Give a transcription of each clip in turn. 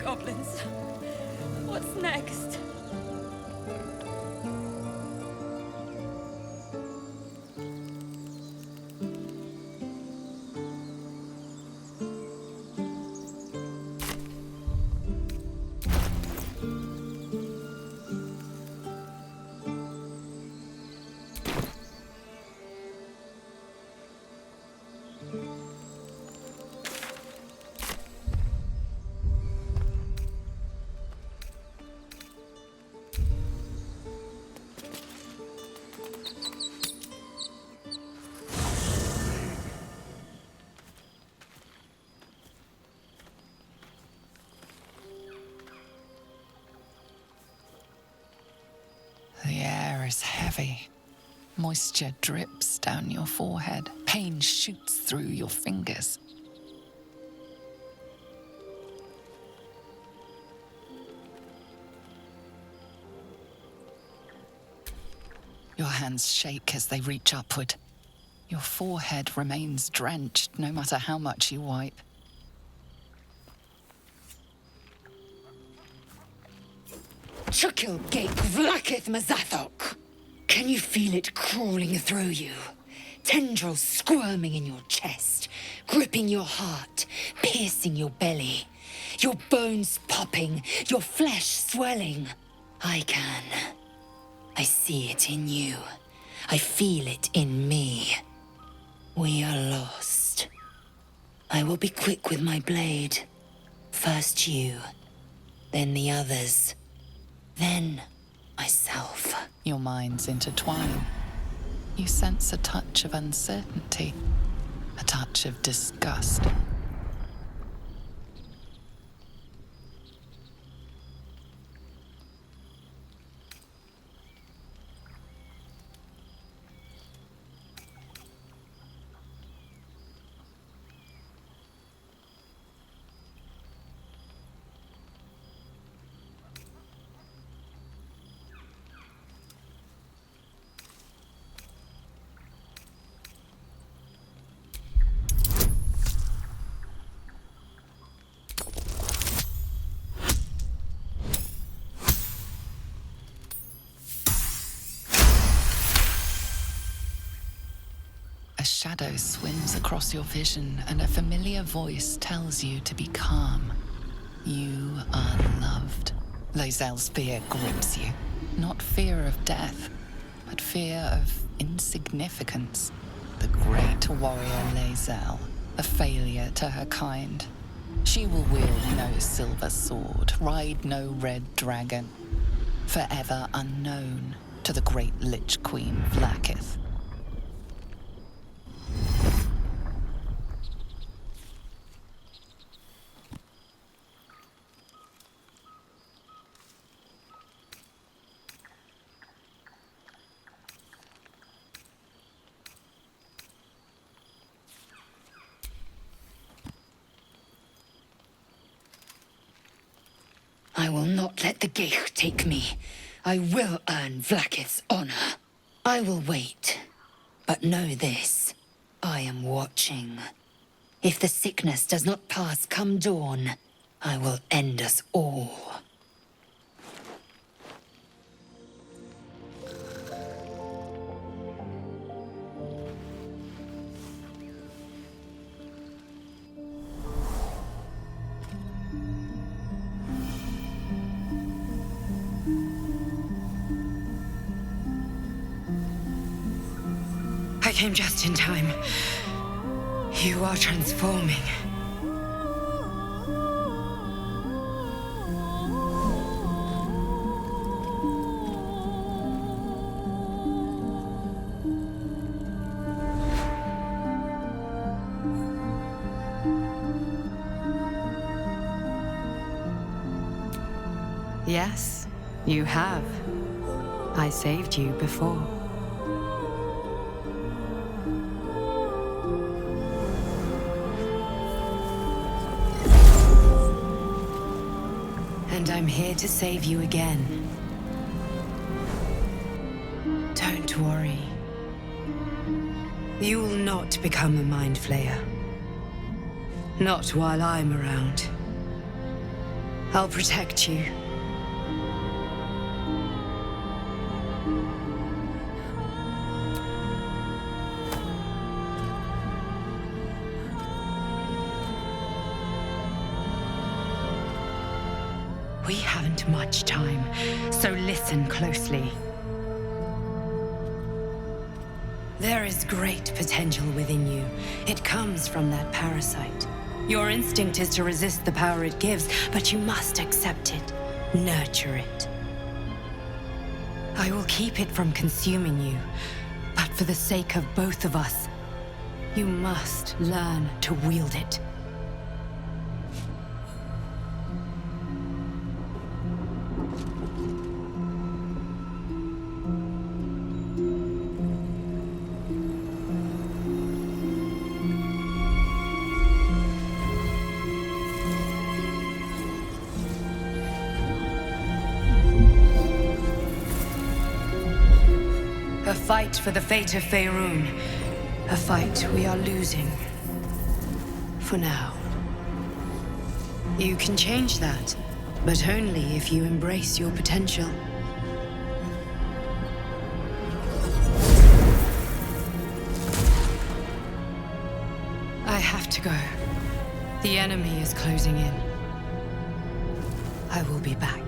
goblins. What's next? The air is heavy. Moisture drips down your forehead. Pain shoots through your fingers. Your hands shake as they reach upward. Your forehead remains drenched no matter how much you wipe. Baldurs Gate vlaketh Mazathok. Can you feel it crawling through you? Tendrils squirming in your chest, gripping your heart, piercing your belly. Your bones popping, your flesh swelling. I can. I see it in you. I feel it in me. We are lost. I will be quick with my blade. First you, then the others. Then, myself. Your minds intertwine. You sense a touch of uncertainty, a touch of disgust. A shadow swims across your vision, and a familiar voice tells you to be calm. You are loved. Lae'zel's fear grips you. Not fear of death, but fear of insignificance. The great warrior Lae'zel, a failure to her kind. She will wield no silver sword, ride no red dragon. Forever unknown to the great Lich Queen Vlakith. I will not let the Gate take me. I will earn Vlakith's honor. I will wait. But know this. I am watching. If the sickness does not pass come dawn, I will end us all. I came just in time. You are transforming. Yes, you have. I saved you before. And I'm here to save you again. Don't worry. You will not become a Mind Flayer. Not while I'm around. I'll protect you. We haven't much time, so listen closely. There is great potential within you. It comes from that parasite. Your instinct is to resist the power it gives, but you must accept it, nurture it. I will keep it from consuming you, but for the sake of both of us, you must learn to wield it. A fight for the fate of Faerun. A fight we are losing. For now. You can change that, but only if you embrace your potential. I have to go. The enemy is closing in. I will be back.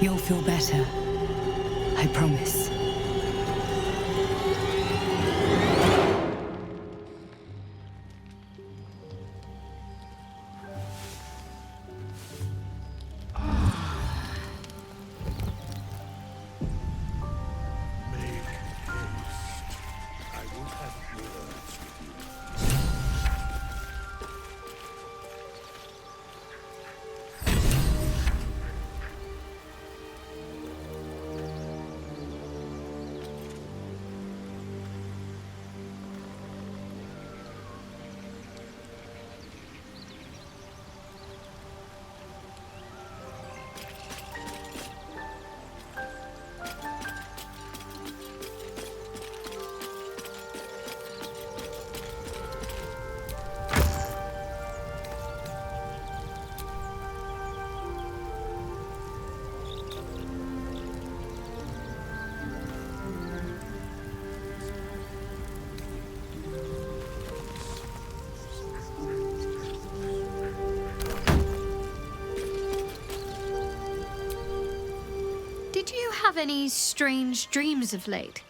You'll feel better. I promise. Did you have any strange dreams of late?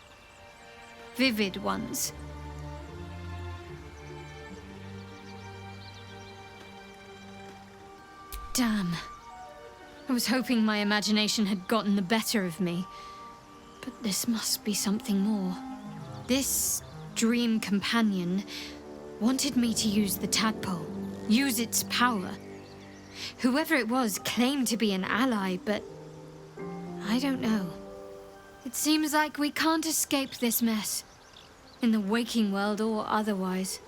Vivid ones? Damn. I was hoping my imagination had gotten the better of me. But this must be something more. This dream companion wanted me to use the tadpole, use its power. Whoever it was claimed to be an ally, but I don't know. It seems like we can't escape this mess, in the waking world or otherwise.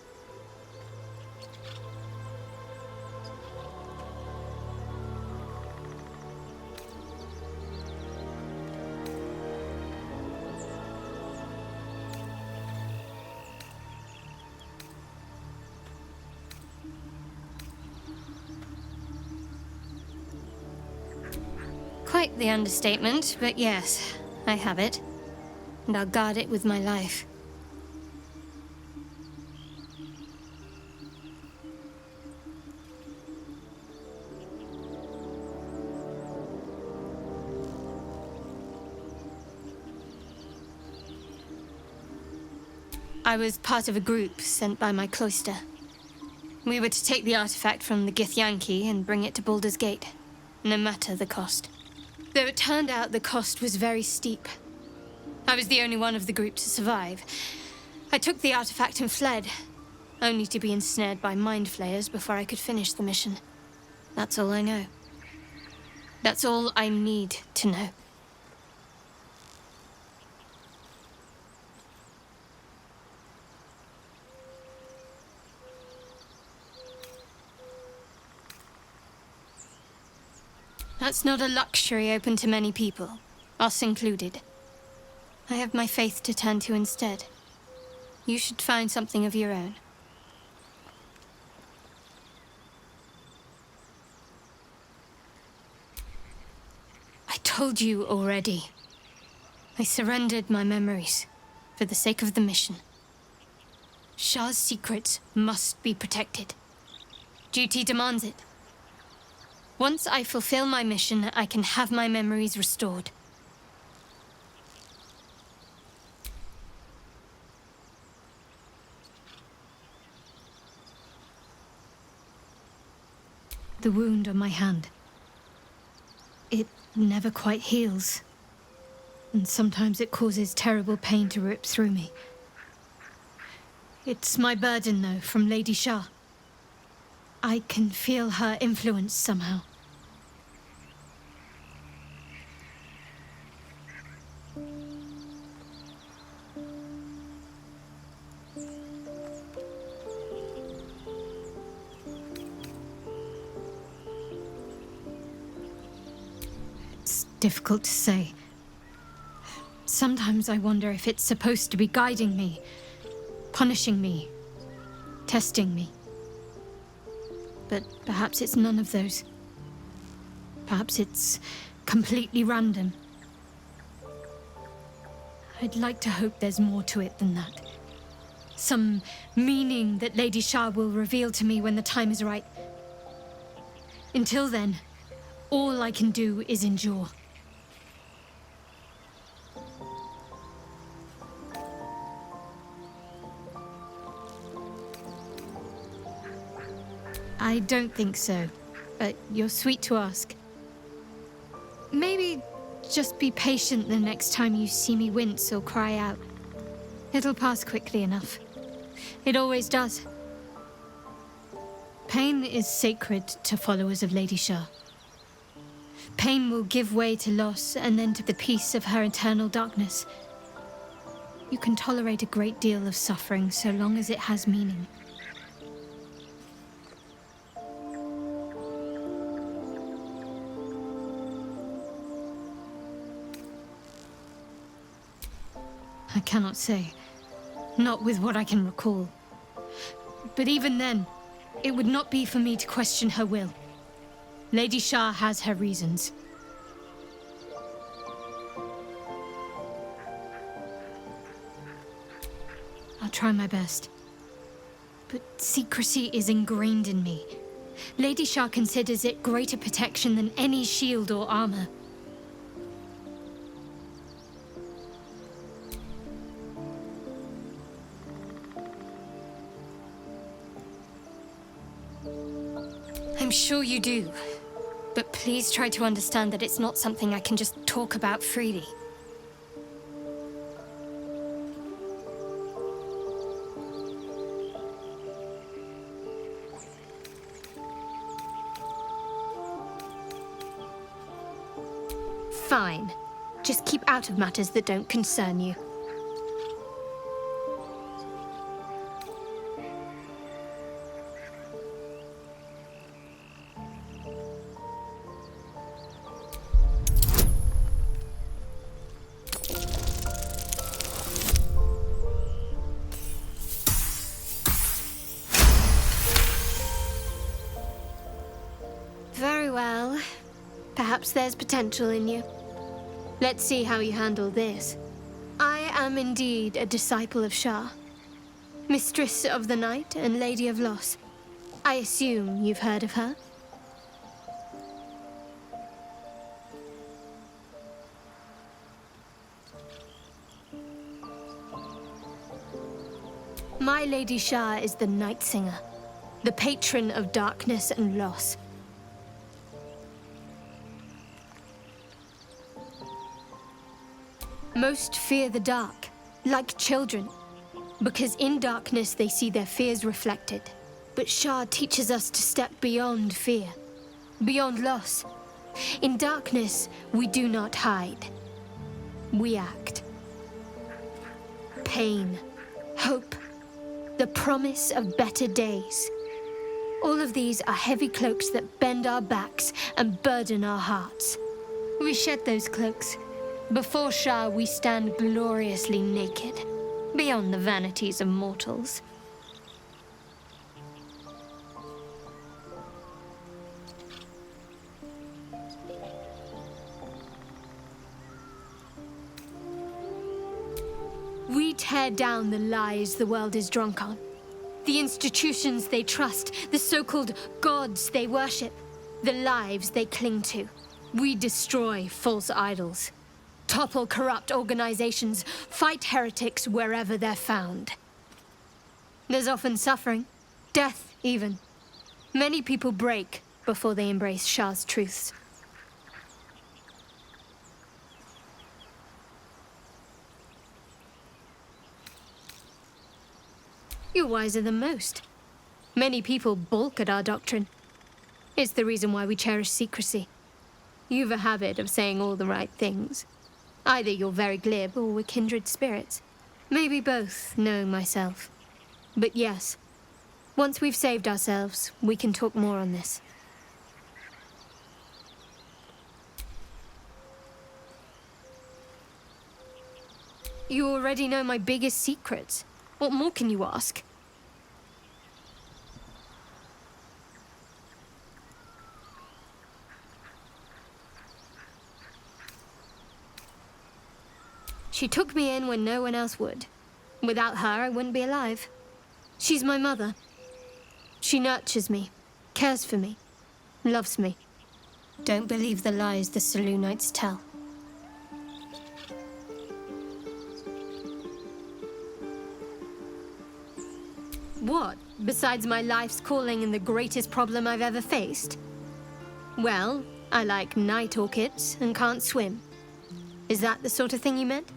Quite the understatement, but yes, I have it. And I'll guard it with my life. I was part of a group sent by my cloister. We were to take the artifact from the Githyanki and bring it to Baldurs Gate, no matter the cost. Though it turned out the cost was very steep. I was the only one of the group to survive. I took the artifact and fled, only to be ensnared by mind flayers before I could finish the mission. That's all I know. That's all I need to know. That's not a luxury open to many people, us included. I have my faith to turn to instead. You should find something of your own. I told you already. I surrendered my memories for the sake of the mission. Shah's secrets must be protected. Duty demands it. Once I fulfill my mission, I can have my memories restored. The wound on my hand. It never quite heals. And sometimes it causes terrible pain to rip through me. It's my burden, though, from Lady Shah. I can feel her influence somehow. It's difficult to say. Sometimes I wonder if it's supposed to be guiding me, punishing me, testing me. But perhaps it's none of those. Perhaps it's completely random. I'd like to hope there's more to it than that. Some meaning that Lady Shah will reveal to me when the time is right. Until then, all I can do is endure. I don't think so, but you're sweet to ask. Maybe just be patient the next time you see me wince or cry out. It'll pass quickly enough. It always does. Pain is sacred to followers of Lady Shah. Pain will give way to loss and then to the peace of her eternal darkness. You can tolerate a great deal of suffering so long as it has meaning. I cannot say. Not with what I can recall. But even then, it would not be for me to question her will. Lady Shah has her reasons. I'll try my best. But secrecy is ingrained in me. Lady Shah considers it greater protection than any shield or armor. I'm sure you do, but please try to understand that it's not something I can just talk about freely. Fine. Just keep out of matters that don't concern you. Very well. Perhaps there's potential in you. Let's see how you handle this. I am indeed a disciple of Shah, Mistress of the Night and Lady of Loss. I assume you've heard of her? My Lady Shah is the Night Singer, the patron of darkness and loss. Most fear the dark, like children, because in darkness they see their fears reflected. But Shah teaches us to step beyond fear, beyond loss. In darkness, we do not hide. We act. Pain, hope, the promise of better days. All of these are heavy cloaks that bend our backs and burden our hearts. We shed those cloaks. Before Shah, we stand gloriously naked, beyond the vanities of mortals. We tear down the lies the world is drunk on. The institutions they trust, the so-called gods they worship, the lives they cling to. We destroy false idols, topple corrupt organizations, fight heretics wherever they're found. There's often suffering, death even. Many people break before they embrace Shah's truths. You're wiser than most. Many people balk at our doctrine. It's the reason why we cherish secrecy. You've a habit of saying all the right things. Either you're very glib or we're kindred spirits. Maybe both, knowing myself. But yes, once we've saved ourselves, we can talk more on this. You already know my biggest secrets. What more can you ask? She took me in when no one else would. Without her, I wouldn't be alive. She's my mother. She nurtures me, cares for me, loves me. Don't believe the lies the Selûnites tell. What, besides my life's calling and the greatest problem I've ever faced? Well, I like night orchids and can't swim. Is that the sort of thing you meant?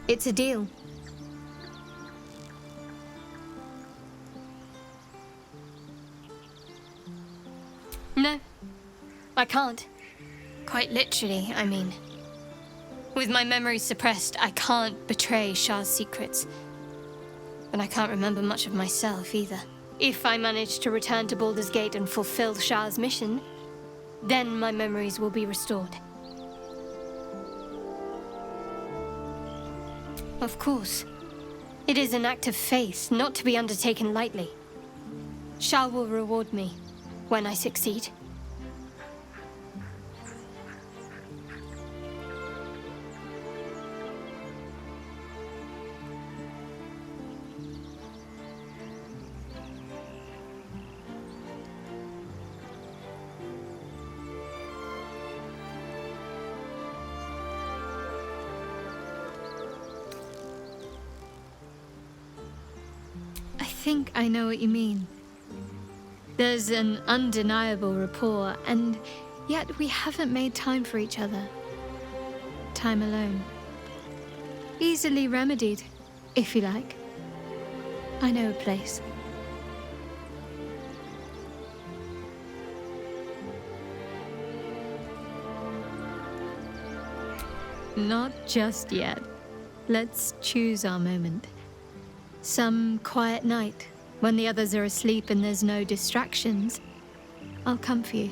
It's a deal. No, I can't. Quite literally, I mean. With my memory suppressed, I can't betray Shah's secrets. But I can't remember much of myself either. If I manage to return to Baldurs Gate and fulfill Shah's mission, then my memories will be restored. Of course. It is an act of faith, not to be undertaken lightly. Shah will reward me when I succeed. I think I know what you mean. There's an undeniable rapport, and yet we haven't made time for each other. Time alone. Easily remedied, if you like. I know a place. Not just yet. Let's choose our moment. Some quiet night, when the others are asleep and there's no distractions, I'll come for you.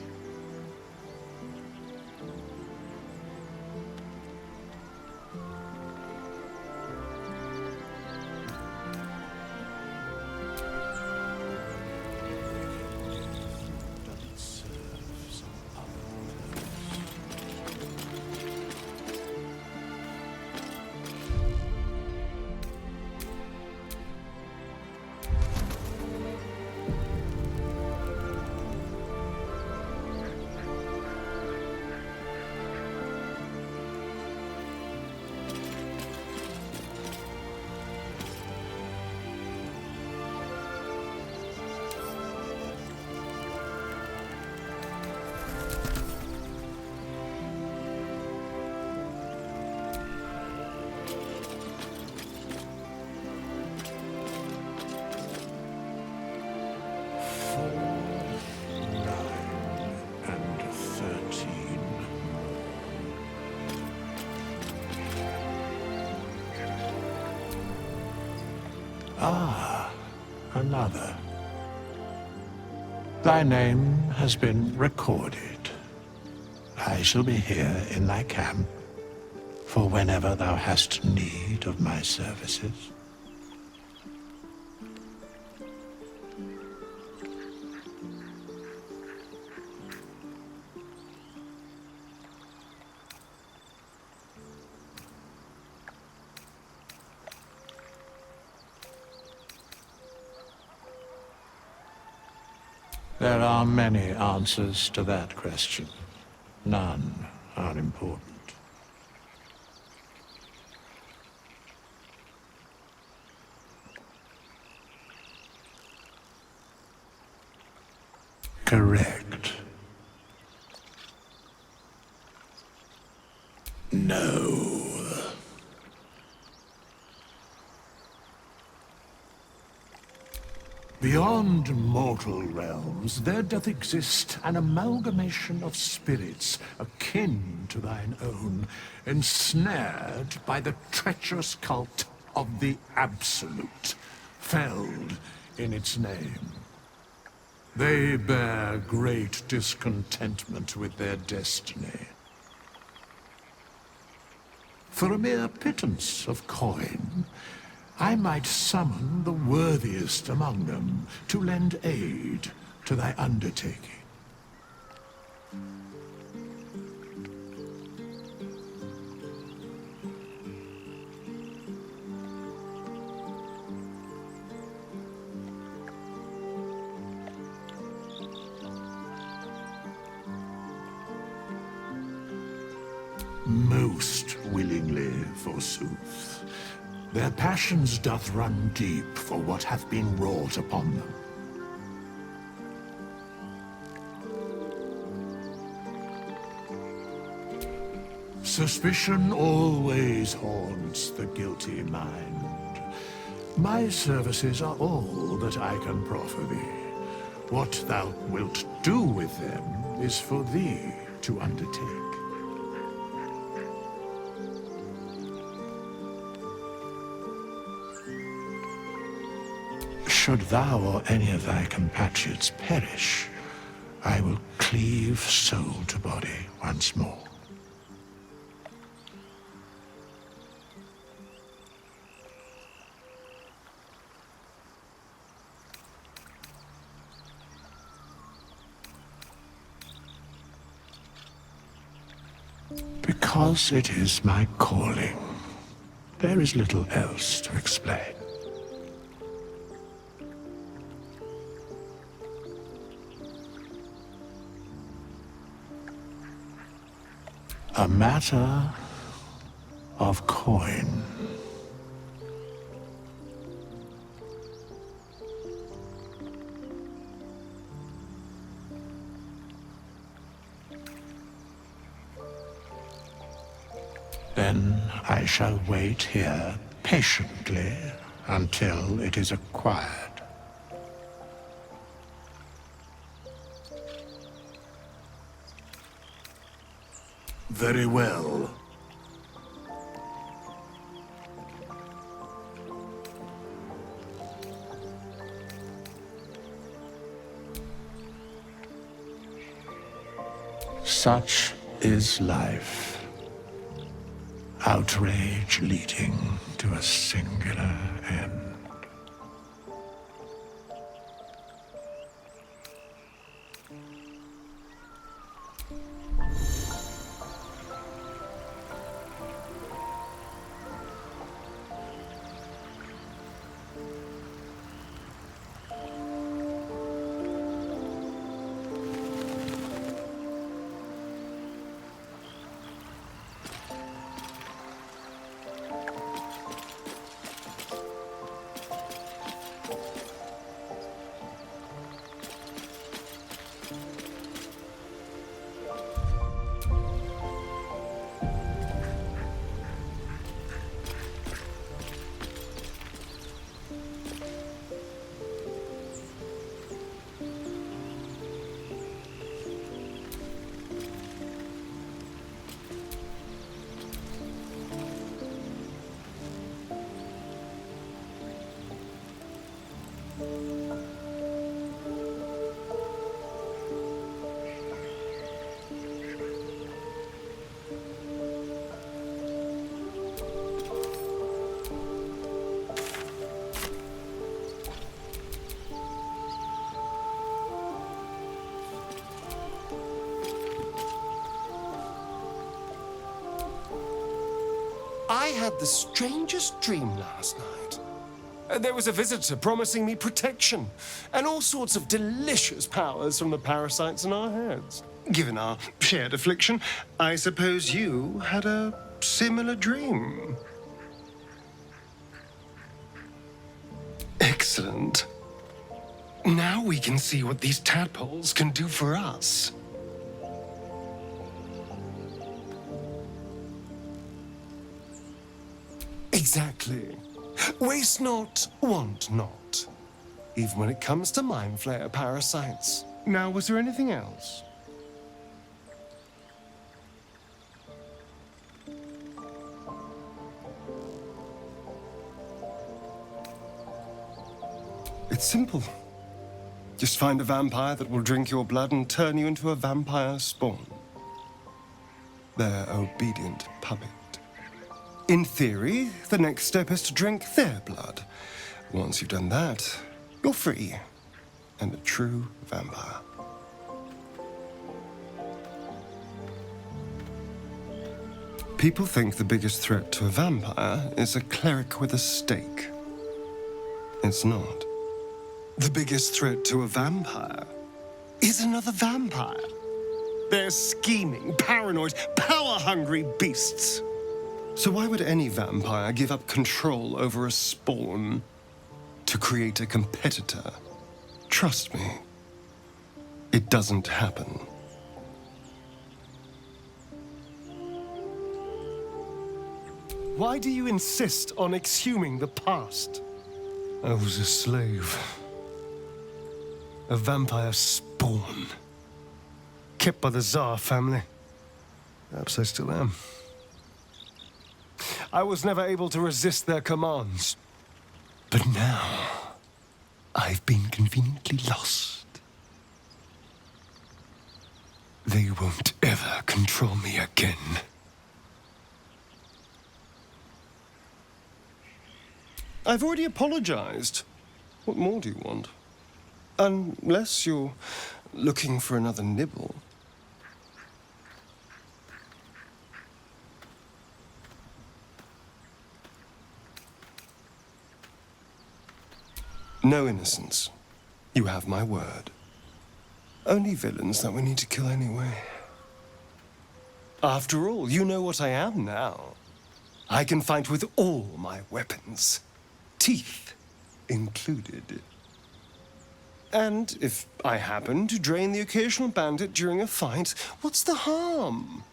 Another. Thy name has been recorded. I shall be here in thy camp for whenever thou hast need of my services. There are many answers to that question. None are important. Correct. No. Beyond mortal realms, there doth exist an amalgamation of spirits akin to thine own, ensnared by the treacherous cult of the Absolute, felled in its name. They bear great discontentment with their destiny. For a mere pittance of coin, I might summon the worthiest among them to lend aid to thy undertaking. Most willingly, forsooth. Their passions doth run deep for what hath been wrought upon them. Suspicion always haunts the guilty mind. My services are all that I can proffer thee. What thou wilt do with them is for thee to undertake. Should thou or any of thy compatriots perish, I will cleave soul to body once more. Because it is my calling. There is little else to explain. A matter of coin. Then I shall wait here patiently until it is acquired. Very well. Such is life. Outrage leading to a singular end. I had the strangest dream last night. There was a visitor promising me protection and all sorts of delicious powers from the parasites in our heads. Given our shared affliction, I suppose you had a similar dream. Excellent. Now we can see what these tadpoles can do for us. Exactly. Waste not, want not. Even when it comes to mind flayer parasites. Now, was there anything else? It's simple. Just find a vampire that will drink your blood and turn you into a vampire spawn. Their obedient puppet. In theory, the next step is to drink their blood. Once you've done that, you're free and a true vampire. People think the biggest threat to a vampire is a cleric with a stake. It's not. The biggest threat to a vampire is another vampire. They're scheming, paranoid, power-hungry beasts. So why would any vampire give up control over a spawn to create a competitor? Trust me, it doesn't happen. Why do you insist on exhuming the past? I was a slave. A vampire spawn. Kept by the Tsar family. Perhaps I still am. I was never able to resist their commands. But now, I've been conveniently lost. They won't ever control me again. I've already apologized. What more do you want? Unless you're looking for another nibble. No innocence. You have my word. Only villains that we need to kill anyway. After all, you know what I am now. I can fight with all my weapons. Teeth included. And if I happen to drain the occasional bandit during a fight, what's the harm?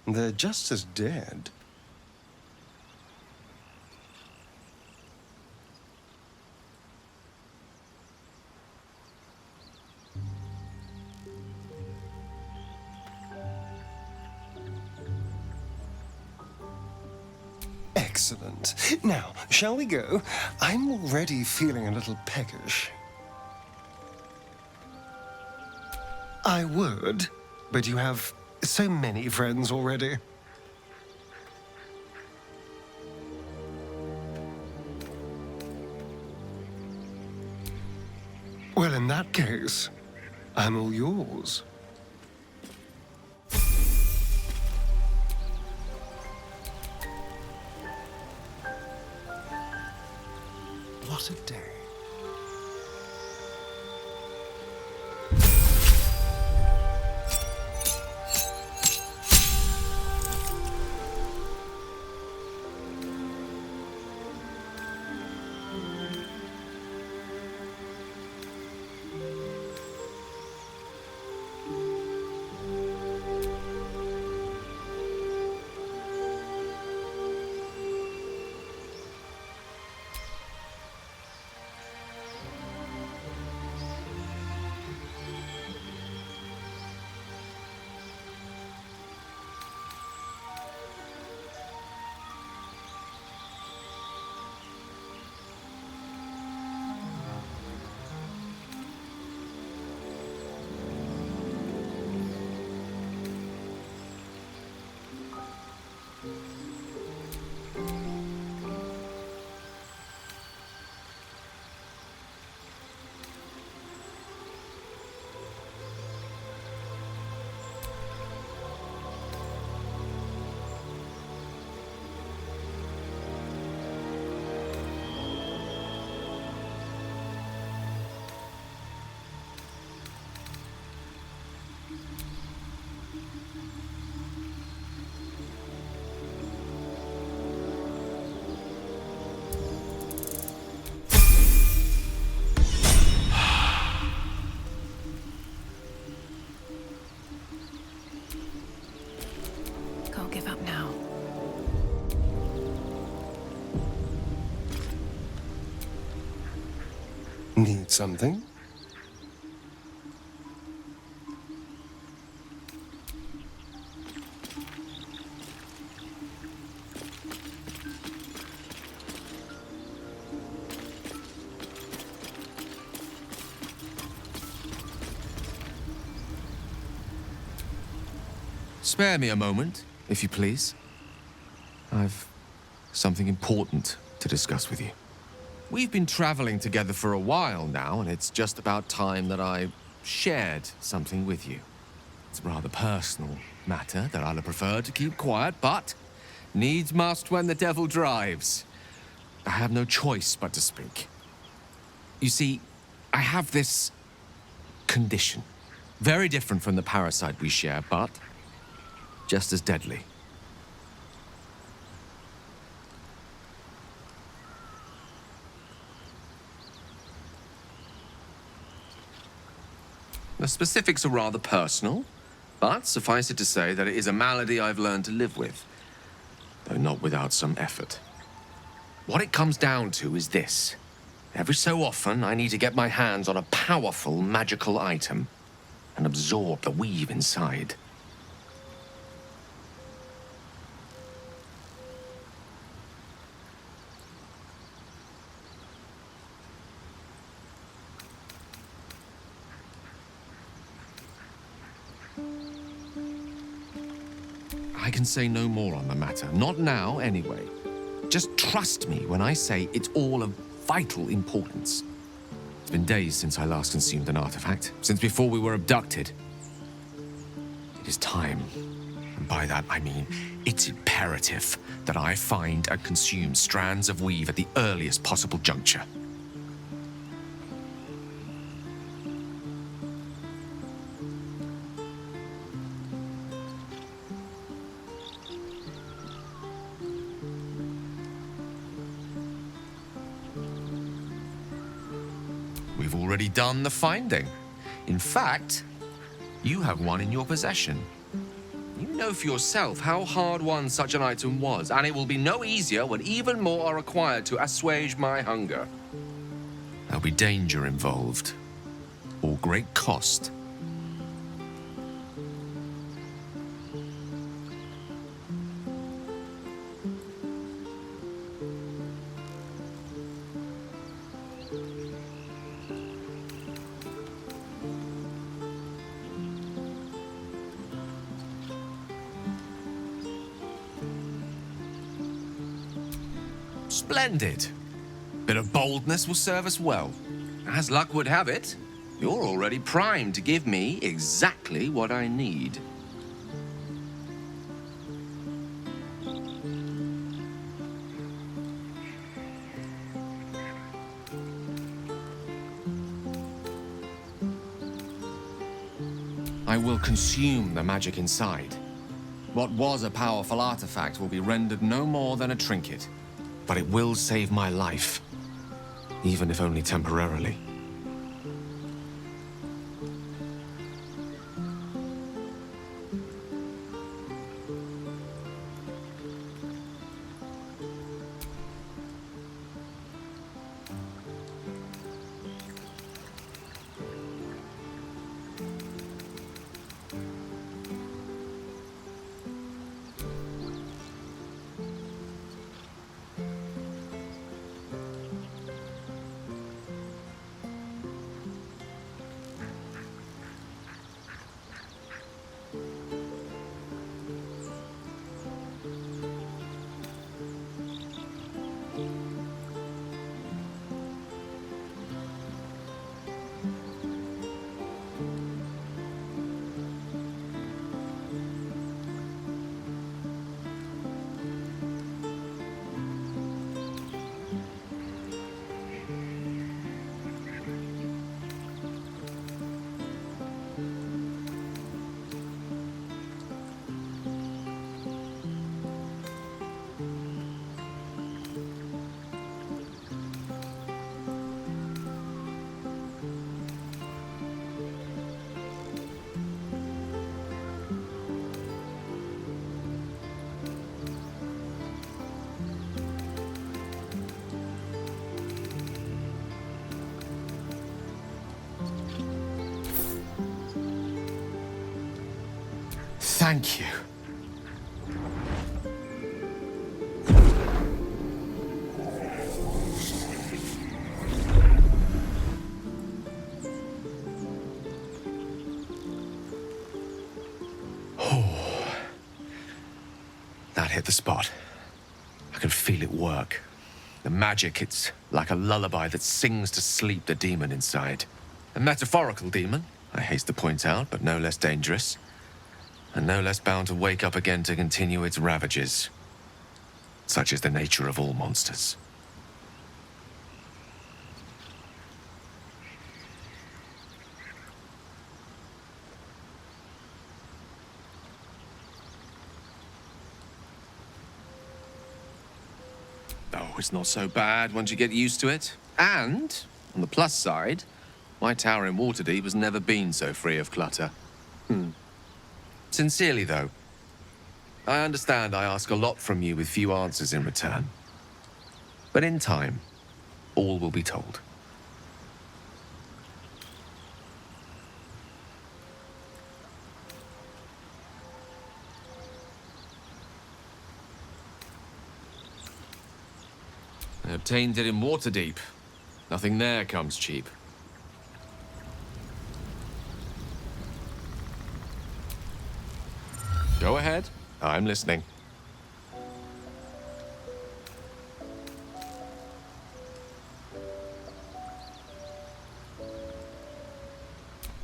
They're just as dead. Excellent. Now, shall we go? I'm already feeling a little peckish. I would, but you have so many friends already. Well, in that case, I'm all yours. What a day. give up now. Need something? Spare me a moment, if you please. I've something important to discuss with you. We've been traveling together for a while now, and it's just about time that I shared something with you. It's a rather personal matter that I'd have preferred to keep quiet, but needs must when the devil drives. I have no choice but to speak. You see, I have this condition. Very different from the parasite we share, but just as deadly. The specifics are rather personal, but suffice it to say that it is a malady I've learned to live with, though not without some effort. What it comes down to is this. Every so often, I need to get my hands on a powerful magical item and absorb the weave inside. I can say no more on the matter. Not now, anyway. Just trust me when I say it's all of vital importance. It's been days since I last consumed an artifact, since before we were abducted. It is time. And by that, I mean it's imperative that I find and consume strands of weave at the earliest possible juncture. We've already done the finding. In fact, you have one in your possession. You know for yourself how hard-won such an item was, and it will be no easier when even more are required to assuage my hunger. There'll be danger involved, or great cost. Splendid. Bit of boldness will serve us well. As luck would have it, you're already primed to give me exactly what I need. I will consume the magic inside. What was a powerful artifact will be rendered no more than a trinket. But it will save my life, even if only temporarily. Thank you. That hit the spot. I can feel it work. The magic, it's like a lullaby that sings to sleep the demon inside. A metaphorical demon, I haste to point out, but no less dangerous. And no less bound to wake up again to continue its ravages. Such is the nature of all monsters. Oh, it's not so bad once you get used to it. And, on the plus side, my tower in Waterdeep has never been so free of clutter. Sincerely, though, I understand I ask a lot from you with few answers in return. But in time, all will be told. I obtained it in Waterdeep. Nothing there comes cheap. Go ahead. I'm listening.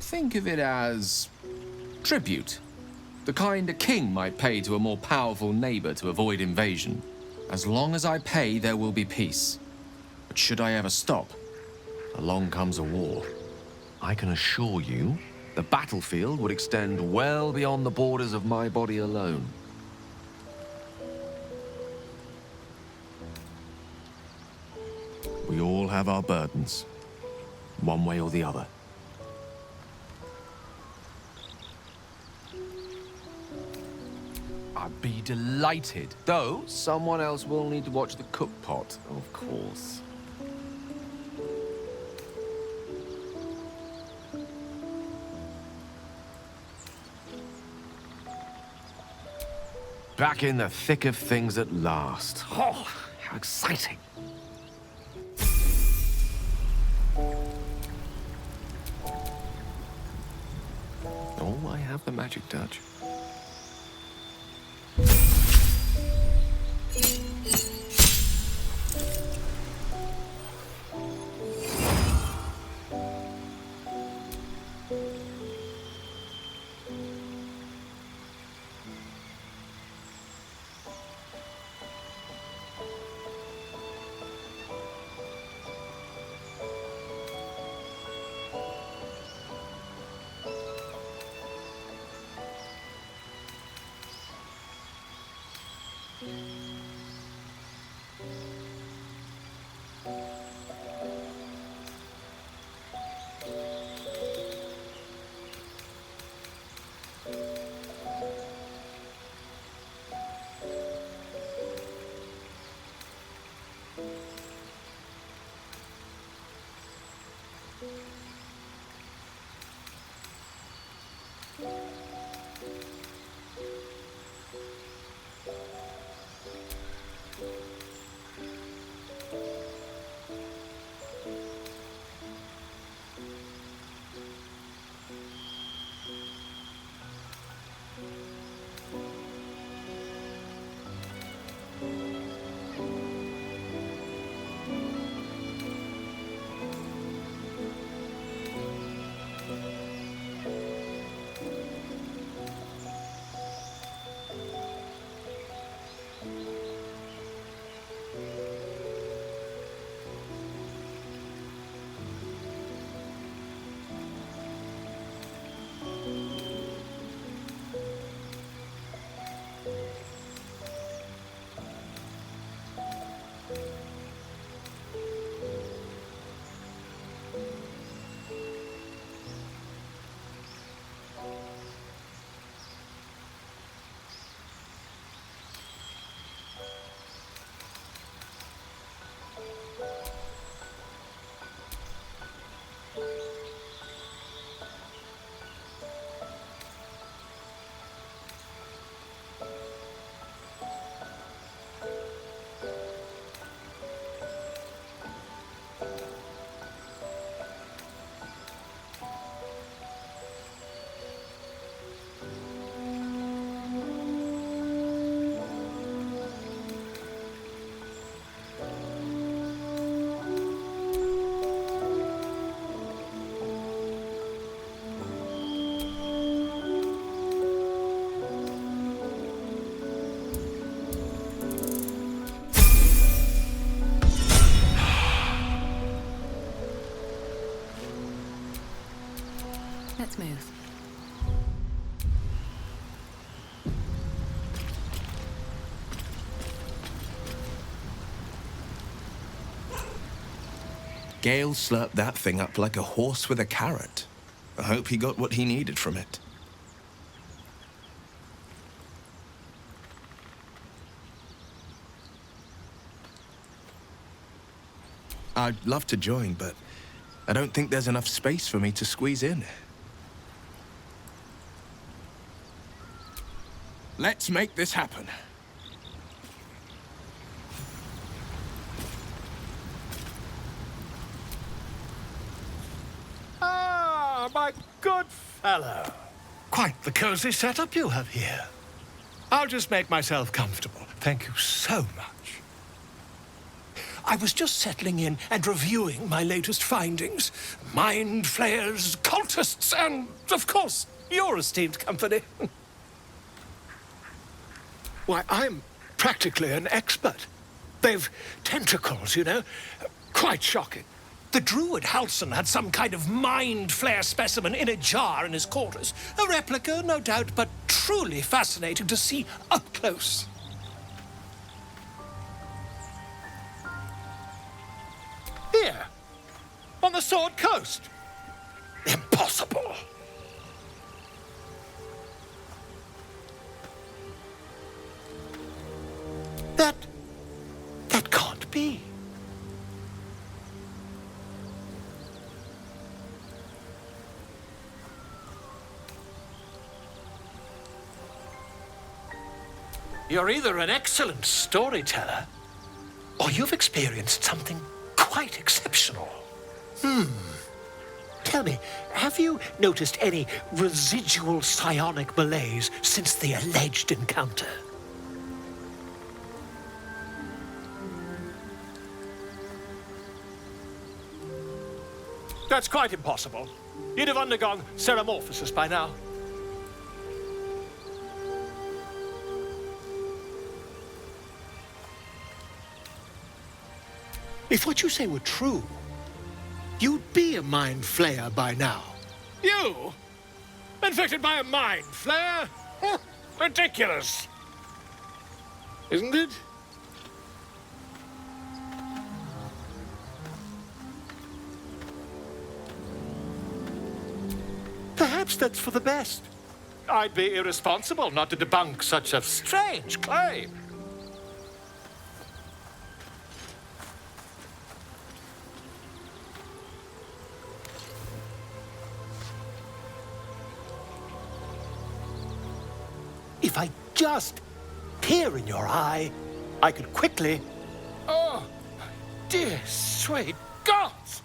Think of it as tribute. The kind a king might pay to a more powerful neighbor to avoid invasion. As long as I pay, there will be peace. But should I ever stop, along comes a war. I can assure you, the battlefield would extend well beyond the borders of my body alone. We all have our burdens, one way or the other. I'd be delighted, though someone else will need to watch the cook pot, of course. Back in the thick of things at last. Oh, how exciting. Oh, I have the magic touch. Gale slurped that thing up like a horse with a carrot. I hope he got what he needed from it. I'd love to join, but I don't think there's enough space for me to squeeze in. Let's make this happen. Ah, my good fellow. Quite the cozy setup you have here. I'll just make myself comfortable. Thank you so much. I was just settling in and reviewing my latest findings. Mind flayers, cultists, and, of course, your esteemed company. Why, I'm practically an expert. They've tentacles, you know. Quite shocking. The druid Halson had some kind of mind flayer specimen in a jar in his quarters. A replica, no doubt, but truly fascinating to see up close. Here, on the Sword Coast. Impossible. That can't be. You're either an excellent storyteller, or you've experienced something quite exceptional. Tell me, have you noticed any residual psionic malaise since the alleged encounter? That's quite impossible. You'd have undergone ceramorphosis by now. If what you say were true, you'd be a mind flayer by now. You? Infected by a mind flayer? Ridiculous. Isn't it? Perhaps that's for the best. I'd be irresponsible not to debunk such a strange claim. If I just peer in your eye, I could quickly... Oh, dear sweet gods!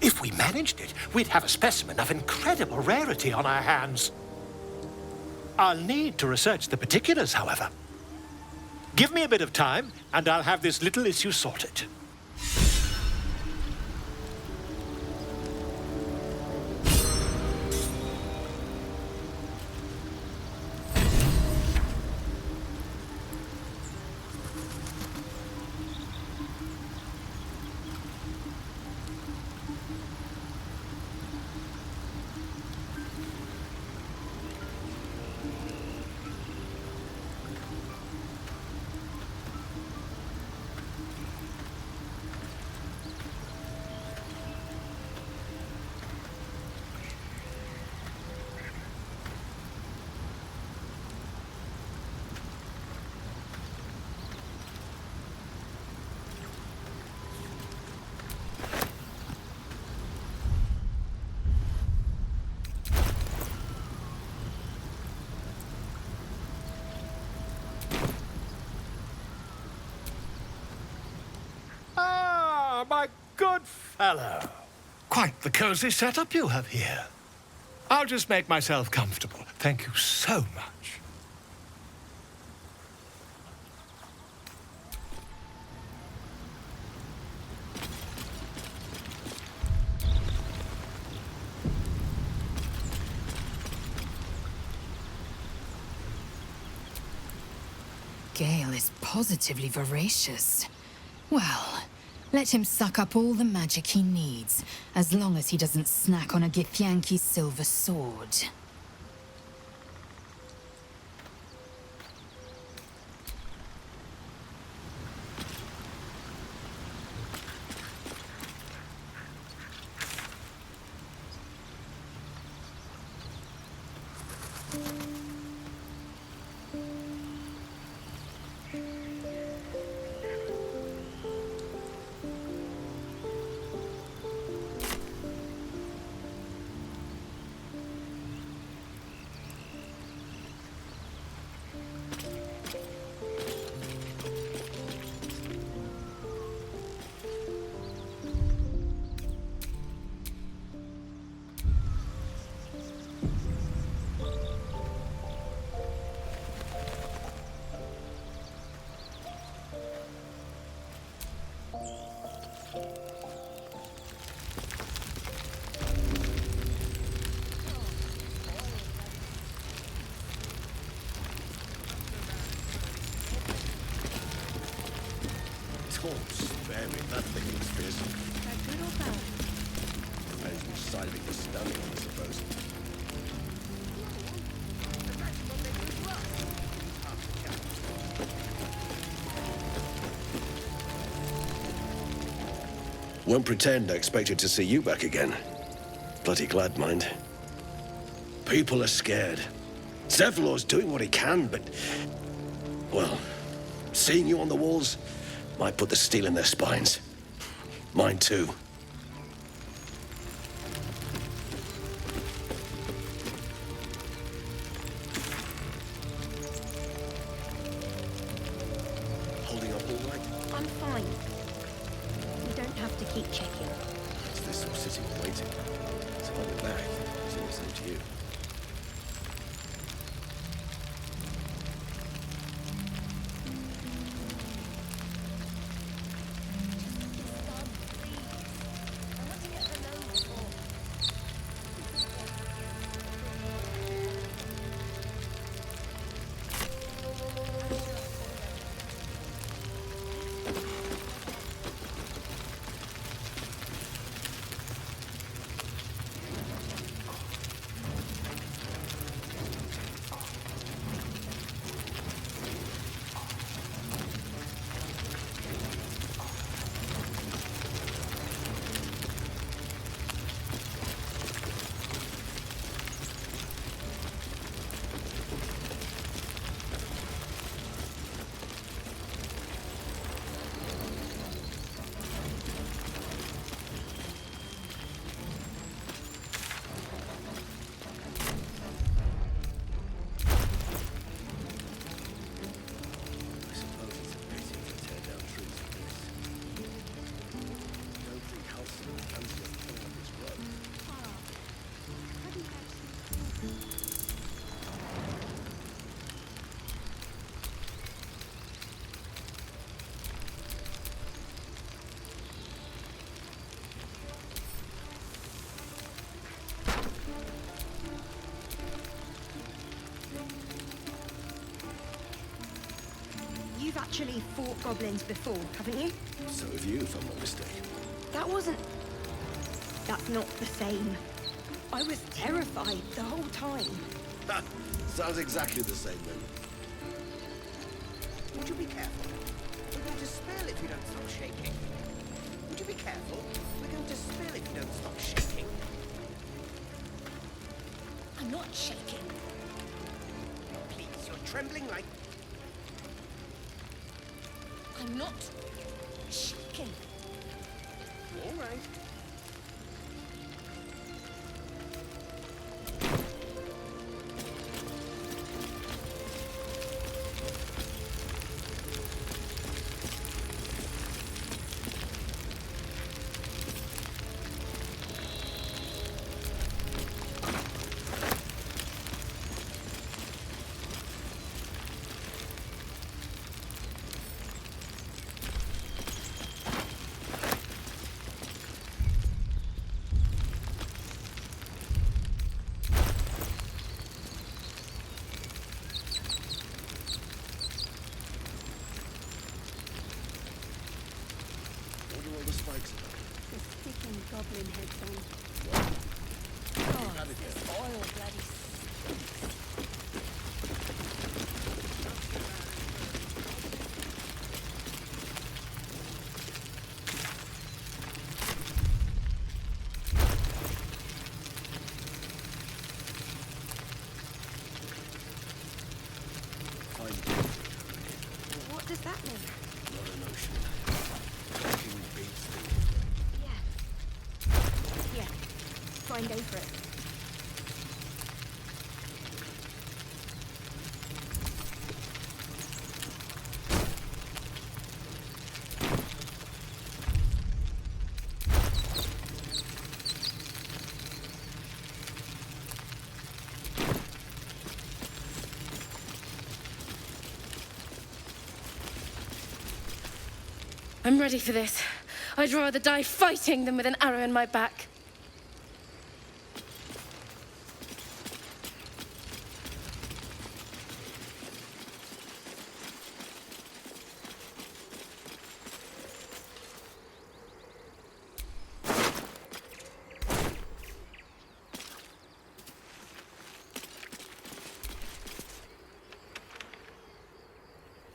If we managed it, we'd have a specimen of incredible rarity on our hands. I'll need to research the particulars, however. Give me a bit of time, and I'll have this little issue sorted. My good fellow. Quite the cozy setup you have here. I'll just make myself comfortable. Thank you so much. Gale is positively voracious. Well, let him suck up all the magic he needs, as long as he doesn't snack on a Githyanki silver sword. corpse buried. That thing looks fearsome. Good or bad? Depends which side of it you're standing on, I suppose. Won't pretend I expected to see you back again. Bloody glad, mind. People are scared. Zevlor's doing what he can, but... well, seeing you on the walls might put the steel in their spines. Mine too. Holding up all right? I'm fine. You don't have to keep checking. It's this or sitting and waiting. So I'll be back. It's all the same to you. You've actually fought goblins before, haven't you? So have you, if I'm not mistaken. That wasn't... That's not the same. I was terrified the whole time. Ha! Sounds exactly the same then. Would you be careful? We're going to spill if you don't stop shaking. Would you be careful? We're going to spill if you don't stop shaking. I'm not shaking. Please, you're trembling like... I'm not shaking. All right. Sticking goblin heads on. Oh, this oil bloody stinks. What does that mean? Not a notion. Talking beats thinking. Yeah, try and go for it. I'm ready for this. I'd rather die fighting than with an arrow in my back.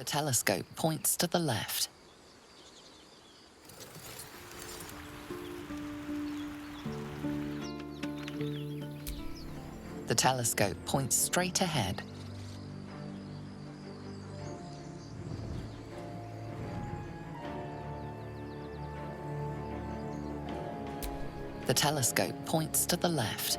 telescope points to the left. The telescope points straight ahead. The telescope points to the left.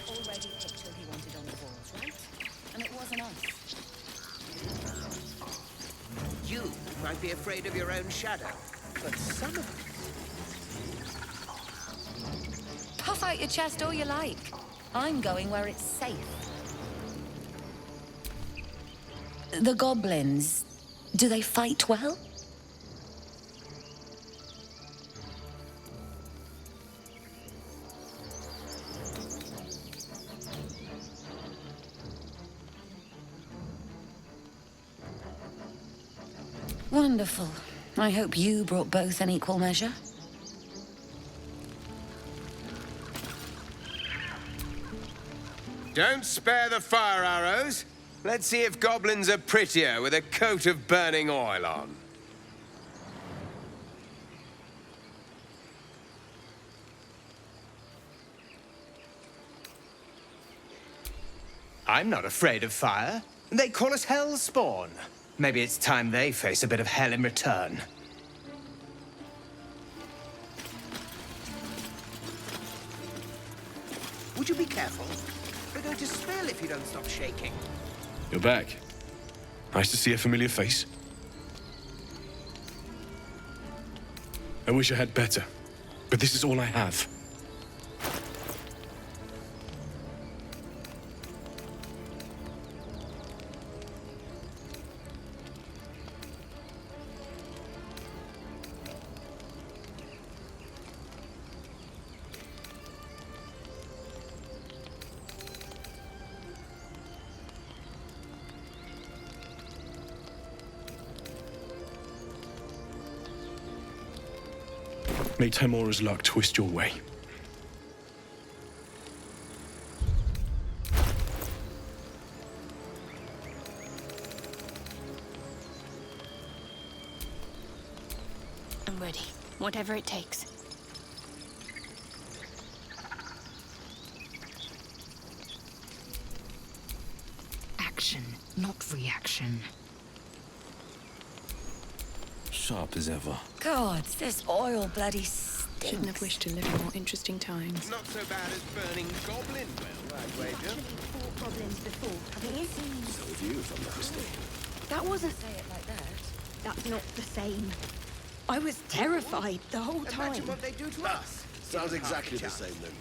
Already picked who he wanted on the walls, right? And it wasn't us. You might be afraid of your own shadow, but some of us... Puff out your chest all you like. I'm going where it's safe. The goblins, do they fight well? Wonderful. I hope you brought both in equal measure. Don't spare the fire arrows. Let's see if goblins are prettier with a coat of burning oil on. I'm not afraid of fire. They call us Hellspawn. Maybe it's time they face a bit of hell in return. Would you be careful? We're going to spill if you don't stop shaking. You're back. Nice to see a familiar face. I wish I had better, but this is all I have. May Temora's luck twist your way. I'm ready. Whatever it takes. Action, not reaction. Sharp as ever. God, this oil bloody stinks. Shouldn't have wished to live in more interesting times. Not so bad as burning goblin well, I'd wager. Fought goblins before, haven't you? So have you, if I'm not mistaken. That wasn't... Say it like that. That's not the same. I was terrified the whole time. Imagine what they do to us. Sounds exactly the same then.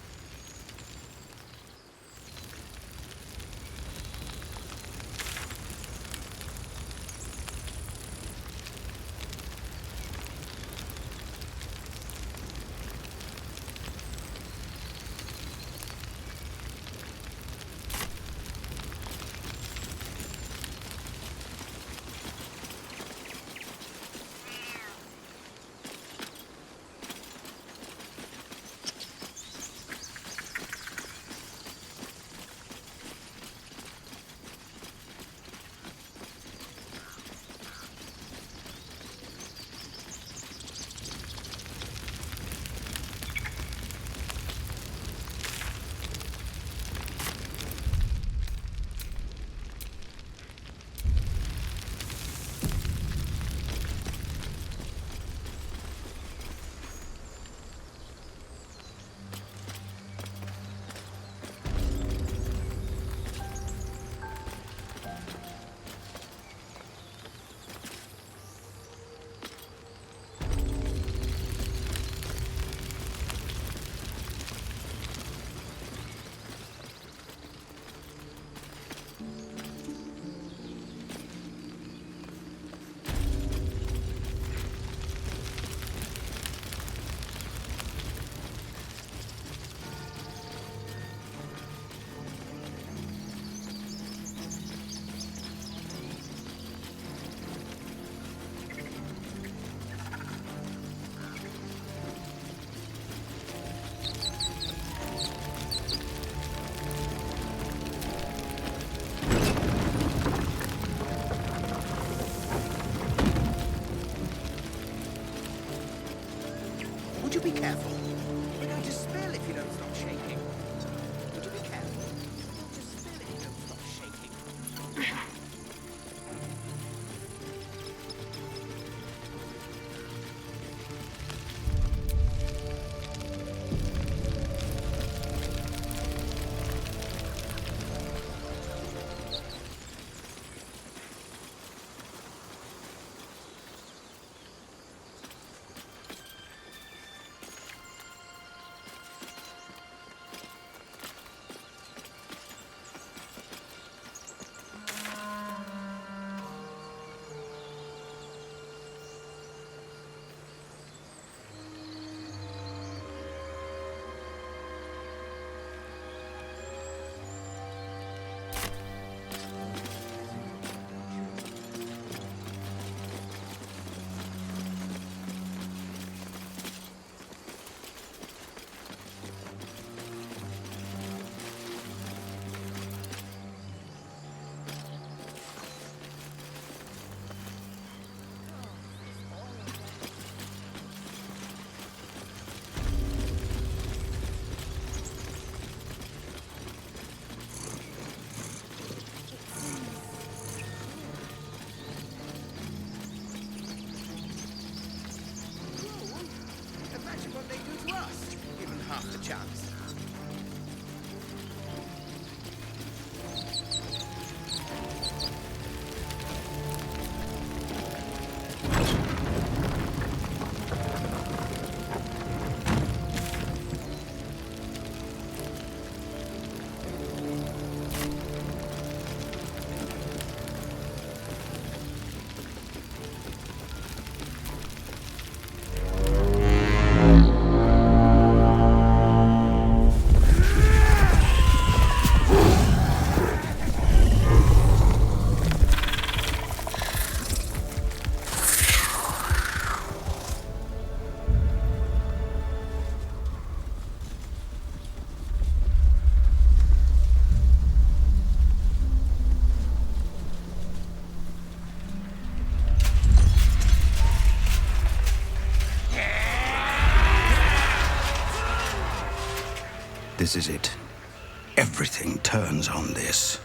This is it. Everything turns on this.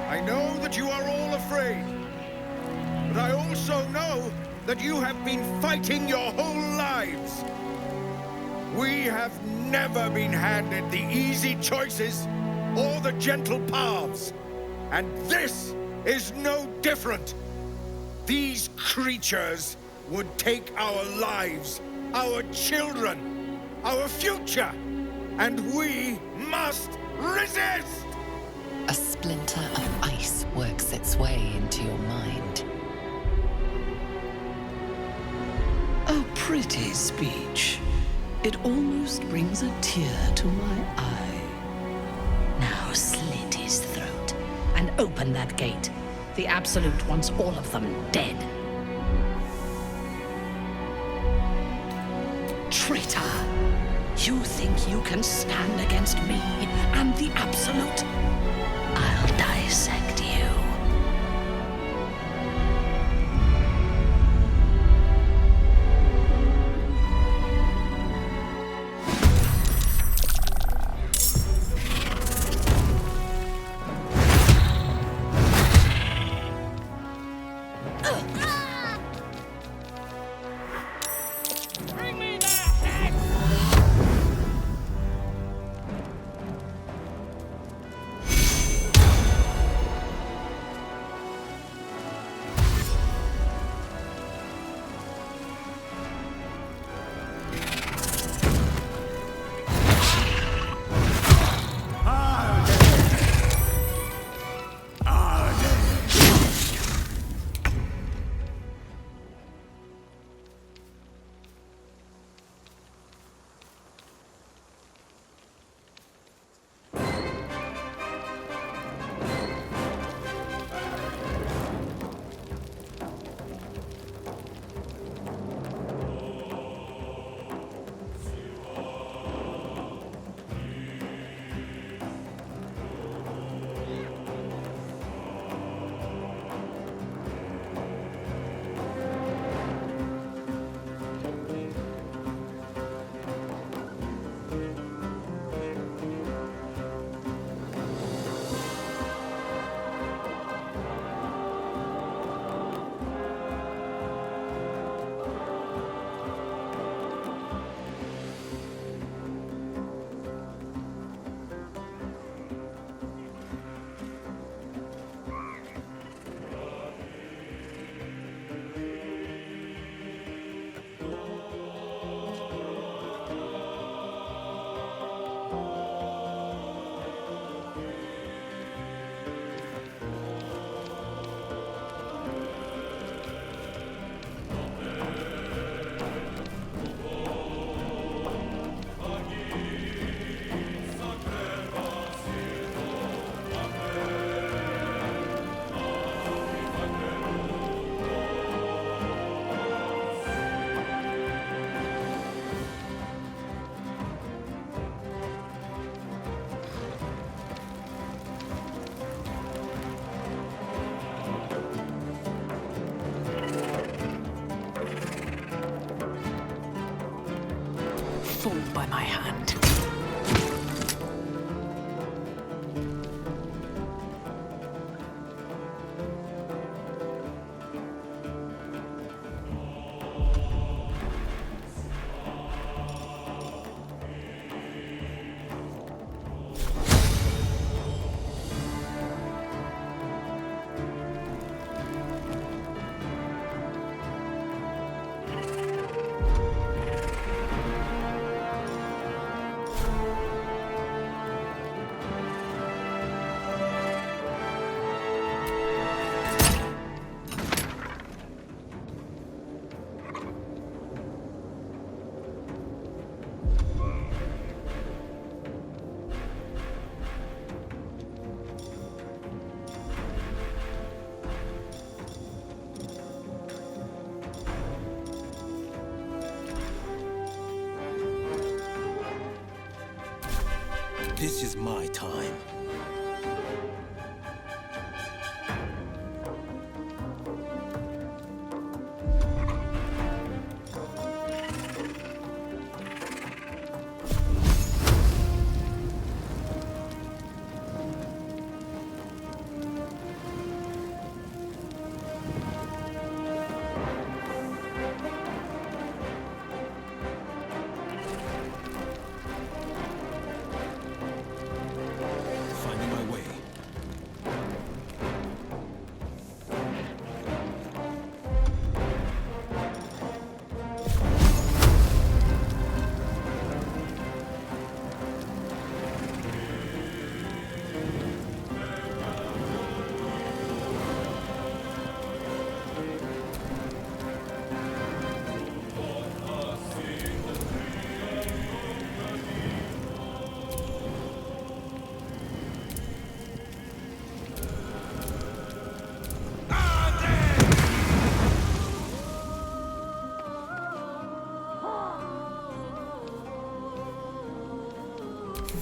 I know that you are all afraid, but I also know that you have been fighting your whole lives. We have never been handed the easy choices or the gentle paths, and this is no different. These creatures would take our lives, our children, our future, and we must resist! A splinter of ice works its way into your mind. A pretty speech. It almost brings a tear to my eye. Now slit his throat and open that gate. The Absolute wants all of them dead. Traitor! You think you can stand against me and the Absolute? I'll dissect you. Fall by my hand. This is my time. Finding my way.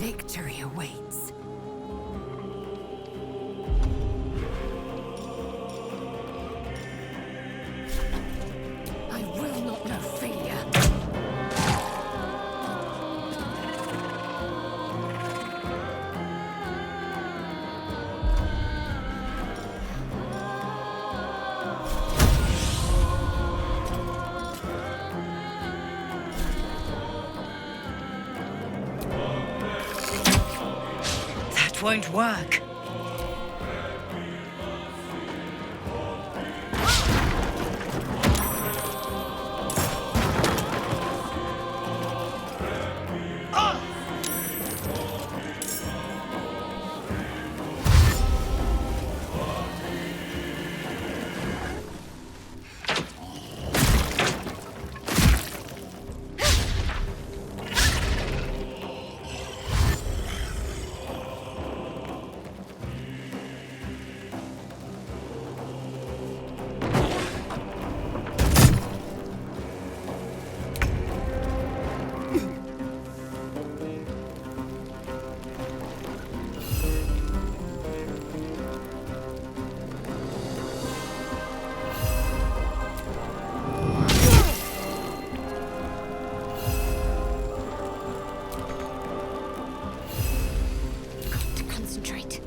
Victory awaits. I will not know failure. That won't work. Got to concentrate.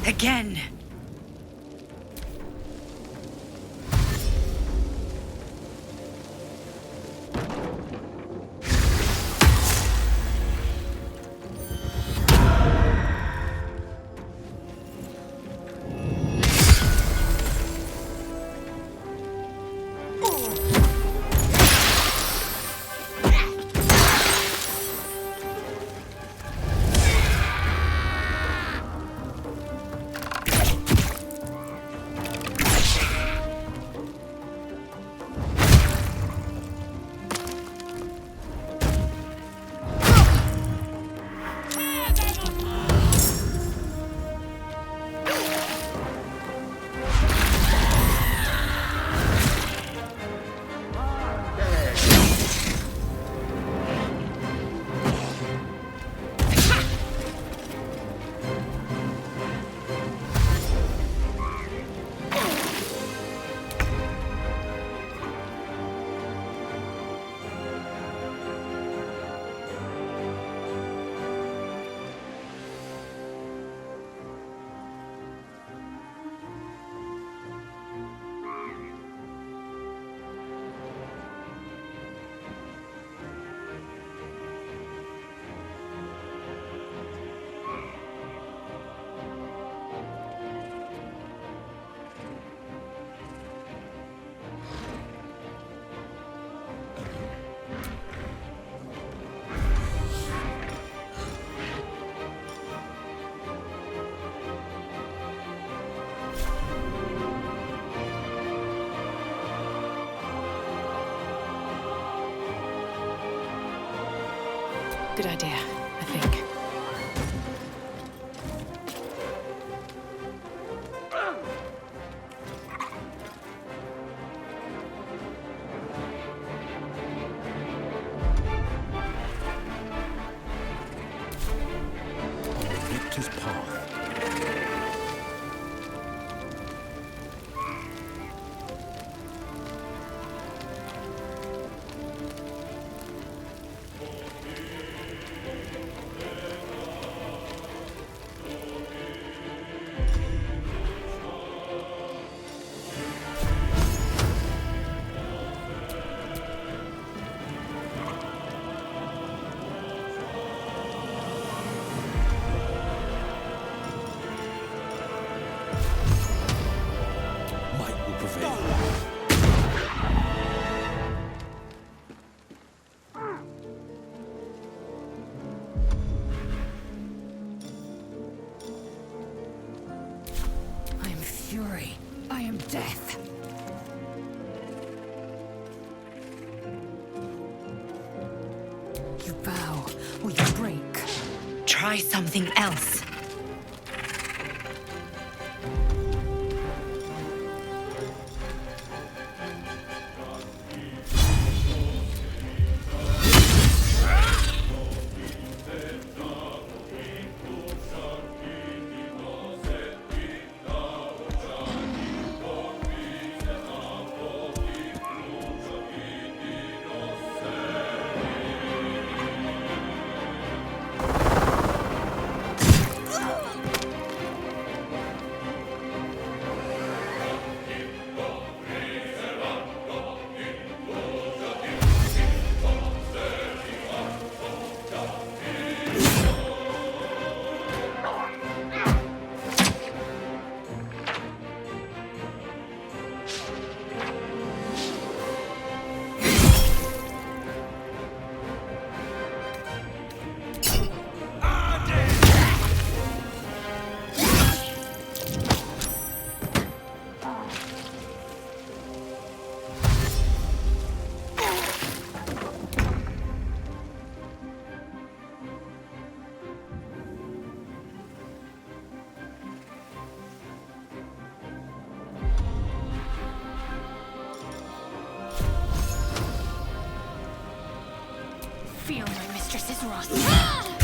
Again. Good idea, I think. Victor's path. Might will prevail. I am fury. I am death. You bow or you break. Try something else. Feel my mistress's wrath.